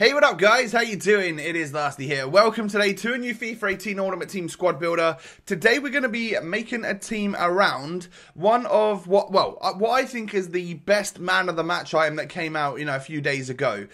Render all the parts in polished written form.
Hey, what up guys? How you doing? It is Lasty here. Welcome today to a new FIFA 18 Ultimate Team Squad Builder. Today we're going to be making a team around one of what I think is the best man of the match item that came out, a few days ago.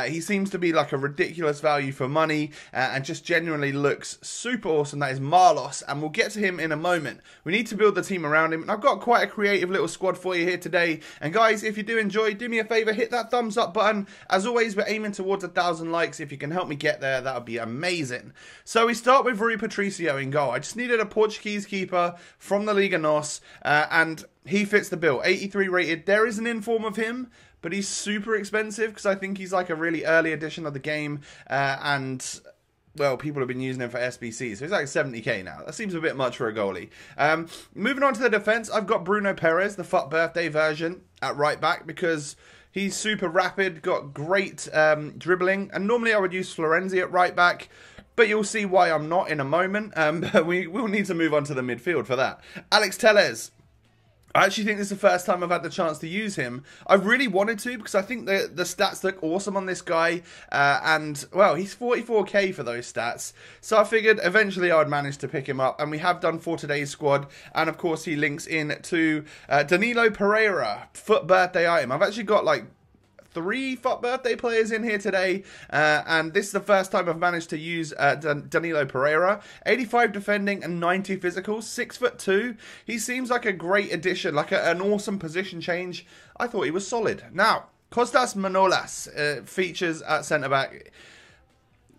He seems to be like a ridiculous value for money and just genuinely looks super awesome. That is Marlos, and we'll get to him in a moment. We need to build the team around him, and I've got quite a creative little squad for you here today. And guys, if you do enjoy, do me a favor, hit that thumbs up button. As always, we're aiming towards 1,000 likes. If you can help me get there, that would be amazing. So we start with Rui Patricio in goal. I just needed a Portuguese keeper from the Liga NOS, and he fits the bill. 83 rated. There is an inform of him, but he's super expensive because I think he's like a really early edition of the game, and well, people have been using him for SBC, so he's like 70k now. That seems a bit much for a goalie. Moving on to the defense, I've got Bruno Perez, the FUT birthday version, at right back because he's super rapid, got great dribbling, and normally I would use Florenzi at right back, but you'll see why I'm not in a moment. But we will need to move on to the midfield for that. Alex Telles. I actually think this is the first time I've had the chance to use him. I really wanted to because I think the stats look awesome on this guy. And, well, he's 44k for those stats. So I figured eventually I would manage to pick him up. And we have done for today's squad. And, of course, he links in to Danilo Pereira, FUT birthday item. I've actually got, like, 3 FUT birthday players in here today, and this is the first time I've managed to use Danilo Pereira. 85 defending and 90 physical, 6'2". He seems like a great addition, like an awesome position change. I thought he was solid. Now, Kostas Manolas features at centre back.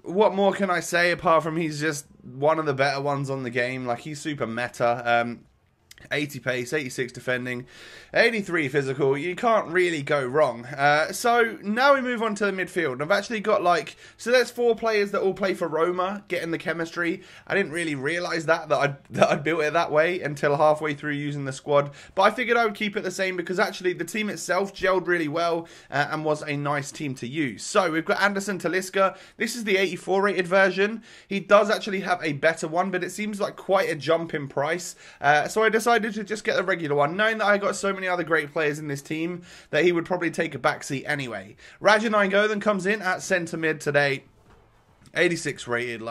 What more can I say apart from he's just one of the better ones on the game? Like, he's super meta. 80 pace, 86 defending, 83 physical. You can't really go wrong. So now we move on to the midfield. I've actually got so there's 4 players that all play for Roma, getting the chemistry. I didn't really realise that I'd built it that way until halfway through using the squad. But I figured I would keep it the same because actually the team itself gelled really well and was a nice team to use. So we've got Anderson Talisca. This is the 84 rated version. He does actually have a better one, but it seems like quite a jump in price. So I decided to just get the regular one, knowing that I got so many other great players in this team that he would probably take a backseat anyway. Rajan Nainggolan comes in at centre mid today, 86 rated.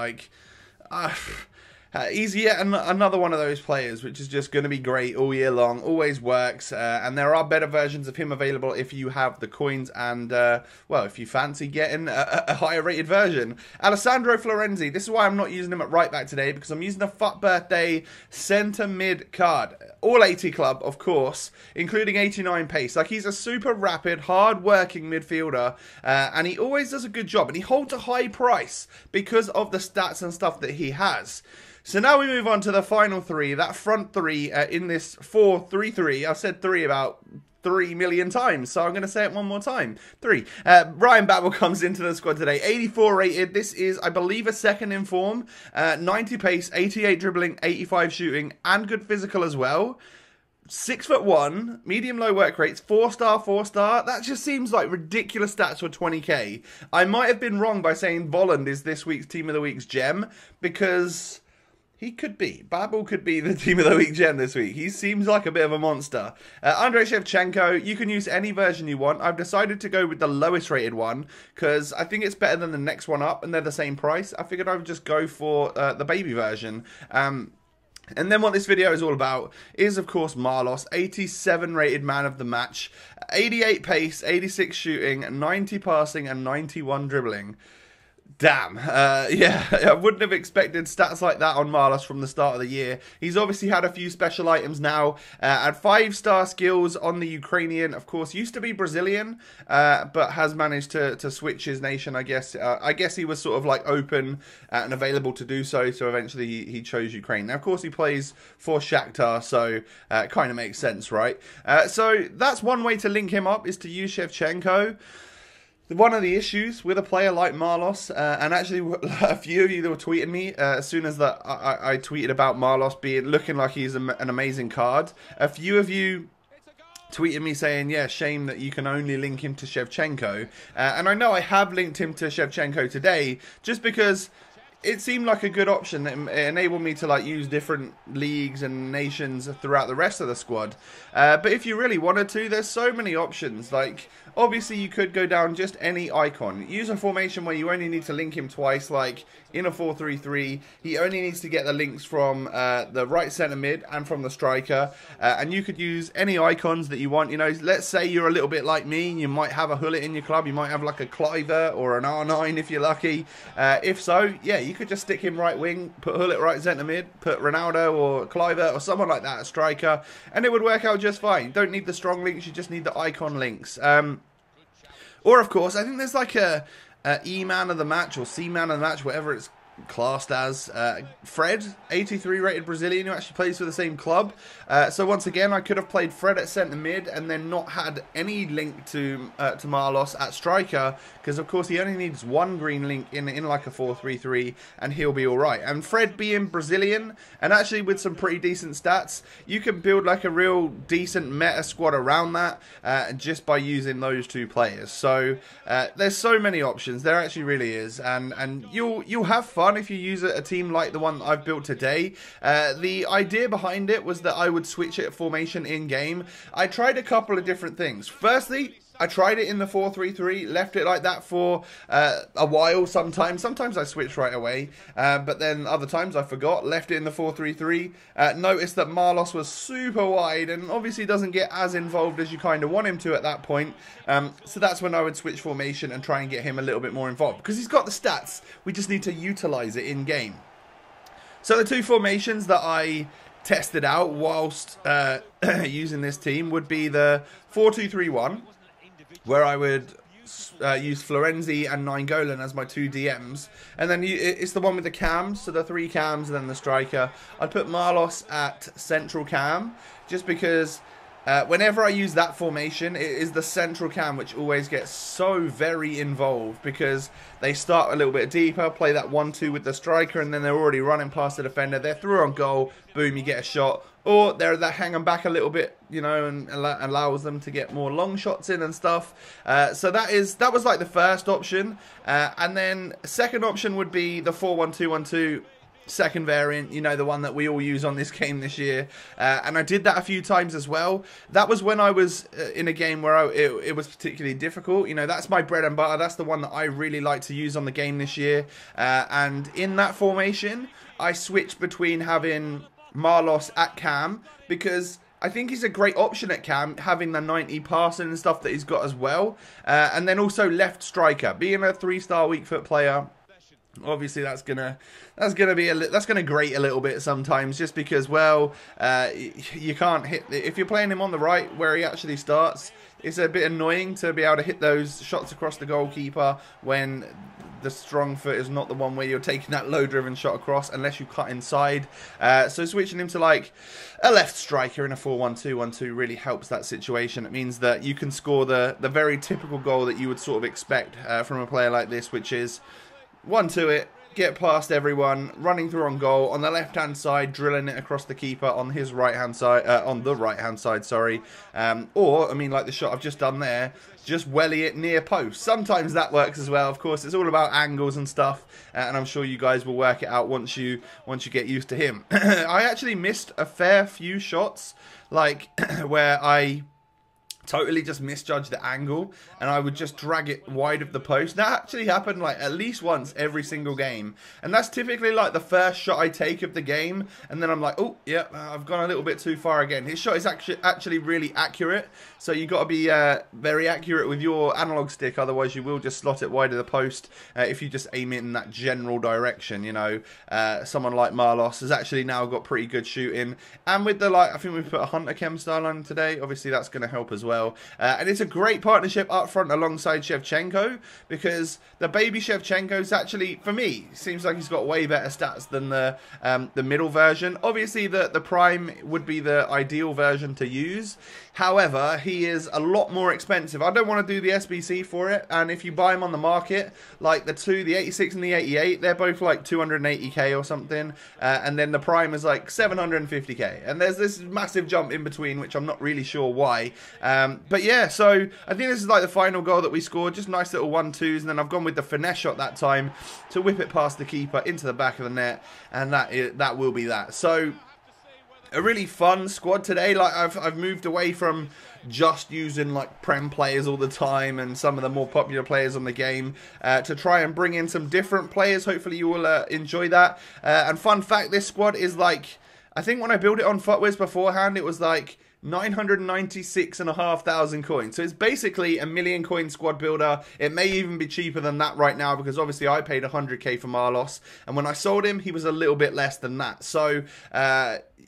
He's yet another one of those players which is just going to be great all year long, always works, and there are better versions of him available if you have the coins and, well, if you fancy getting a higher rated version. Alessandro Florenzi, this is why I'm not using him at right back today, because I'm using a FUT birthday centre mid card. All 80 club, of course, including 89 pace. Like, he's a super rapid, hard-working midfielder, and he always does a good job, and he holds a high price because of the stats and stuff that he has. So now we move on to the final 3, that front 3 in this 4-3-3. I've said 3 about 3 million times, so I'm going to say it one more time. 3. Ryan Babel comes into the squad today, 84 rated. This is, I believe, a second in form. 90 pace, 88 dribbling, 85 shooting, and good physical as well. 6'1", medium low work rates, 4-star, 4-star. That just seems like ridiculous stats for 20k. I might have been wrong by saying Volland is this week's Team of the Week's gem, because he could be. Babel could be the Team of the Week gem this week. He seems like a bit of a monster. Andrei Shevchenko, you can use any version you want. I've decided to go with the lowest rated one because I think it's better than the next one up and they're the same price. I figured I would just go for the baby version. And then what this video is all about is, of course, Marlos, 87 rated man of the match, 88 pace, 86 shooting, 90 passing, and 91 dribbling. Damn. Yeah, I wouldn't have expected stats like that on Marlos from the start of the year. He's obviously had a few special items now. And 5-star skills on the Ukrainian, of course, used to be Brazilian, but has managed to switch his nation, I guess. I guess he was sort of like open and available to do so, so eventually he chose Ukraine. Now, of course, he plays for Shakhtar, so it kind of makes sense, right? So that's one way to link him up, is to use Shevchenko. One of the issues with a player like Marlos, and actually a few of you that were tweeting me as soon as I tweeted about Marlos looking like he's an amazing card, a few of you tweeted me saying, yeah, shame that you can only link him to Shevchenko. And I know I have linked him to Shevchenko today just because it seemed like a good option. It enabled me to use different leagues and nations throughout the rest of the squad. But if you really wanted to, there's so many options. Obviously, you could go down just any icon. Use a formation where you only need to link him twice, like in a 4-3-3. He only needs to get the links from the right centre mid and from the striker. And you could use any icons that you want. You know, let's say you're a little bit like me. You might have a Hullet in your club. You might have like a Cliver or an R9 if you're lucky. If so, yeah, you could just stick him right wing, put Hullet right centre mid, put Ronaldo or Cliver or someone like that, a striker, and it would work out just fine. You don't need the strong links, you just need the icon links. Or, of course, I think there's like a E man of the match or C man of the match, whatever it's classed as. Fred, 83 rated Brazilian, who actually plays for the same club. So once again, I could have played Fred at centre mid and then not had any link to Marlos at striker, because of course he only needs one green link in like a 4-3-3 and he'll be alright. And Fred being Brazilian and actually with some pretty decent stats, you can build like a real decent meta squad around that just by using those two players. So there's so many options, there actually really is, and you'll have fun if you use a team like the one I've built today. The idea behind it was that I would switch it formation in game. I tried a couple of different things. Firstly, I tried it in the 4-3-3, left it like that for a while sometimes. Sometimes I switched right away, but then other times I forgot, left it in the 4-3-3. Noticed that Marlos was super wide and obviously doesn't get as involved as you kind of want him to at that point. So that's when I would switch formation and try and get him a little bit more involved, because he's got the stats. We just need to utilize it in game. So the two formations that I tested out whilst using this team would be the 4-2-3-1, where I would use Florenzi and Nainggolan as my two DMs. And then it's the one with the cams, so the 3 cams and then the striker. I'd put Marlos at central cam, just because whenever I use that formation, it is the central cam which always gets so very involved, because they start a little bit deeper, play that 1-2 with the striker, and then they're already running past the defender. They're through on goal, boom, you get a shot. Or they're hanging back a little bit, you know, and allows them to get more long shots in and stuff. So that was like the first option. And then second option would be the 4-1-2-1-2. Second variant, you know, the one that we all use on this game this year, and I did that a few times as well. That was when I was in a game where it was particularly difficult. You know, that's my bread and butter. That's the one that I really like to use on the game this year. And in that formation, I switched between having Marlos at cam, because I think he's a great option at cam, having the 90 passing and stuff that he's got as well. And then also left striker, being a 3-star weak foot player. Obviously, that's gonna grate a little bit sometimes, just because, well, you can't hit if you're playing him on the right where he actually starts. It's a bit annoying to be able to hit those shots across the goalkeeper when the strong foot is not the one where you're taking that low-driven shot across, unless you cut inside. So switching him to like a left striker in a 4-1-2-1-2 really helps that situation. It means that you can score the very typical goal that you would sort of expect from a player like this, which is 1-2 it, get past everyone, running through on goal, on the left-hand side, drilling it across the keeper on his right-hand side, on the right-hand side, sorry. Or, I mean, like the shot I've just done there, just welly it near post. Sometimes that works as well. Of course, it's all about angles and stuff, and I'm sure you guys will work it out once you get used to him. I actually missed a fair few shots, like where I totally just misjudged the angle and I would just drag it wide of the post. That actually happened like at least once every single game, and that's typically like the first shot I take of the game, and then I'm like, oh yeah, I've gone a little bit too far again. His shot is actually really accurate, so you got to be very accurate with your analog stick, otherwise you will just slot it wide of the post if you just aim it in that general direction. You know, someone like Marlos has actually now got pretty good shooting, and with the I think we've put a Hunter Chem style on today, obviously that's going to help as well. And it's a great partnership up front alongside Shevchenko, because the baby Shevchenko's actually, for me, seems like he's got way better stats than the middle version. Obviously, the prime would be the ideal version to use. However, he is a lot more expensive. I don't want to do the SBC for it, and if you buy him on the market, like the 86 and the 88, they're both like 280k or something, and then the prime is like 750k, and there's this massive jump in between, which I'm not really sure why. But yeah, so I think this is like the final goal that we scored, just nice little 1-2s, and then I've gone with the finesse shot that time to whip it past the keeper into the back of the net, and that will be that. So a really fun squad today. Like I've moved away from just using like Prem players all the time and some of the more popular players on the game to try and bring in some different players. Hopefully you will enjoy that. And fun fact, this squad is like, I think when I built it on FUTWIZ beforehand, it was like 996,500 coins. So it's basically a 1,000,000 coin squad builder. It may even be cheaper than that right now because obviously I paid 100k for Marlos, and when I sold him he was a little bit less than that. So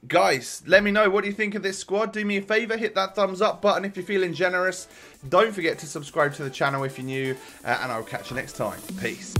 guys, let me know, what do you think of this squad? Do me a favor, hit that thumbs up button if you're feeling generous. Don't forget to subscribe to the channel if you're new, and I'll catch you next time. Peace.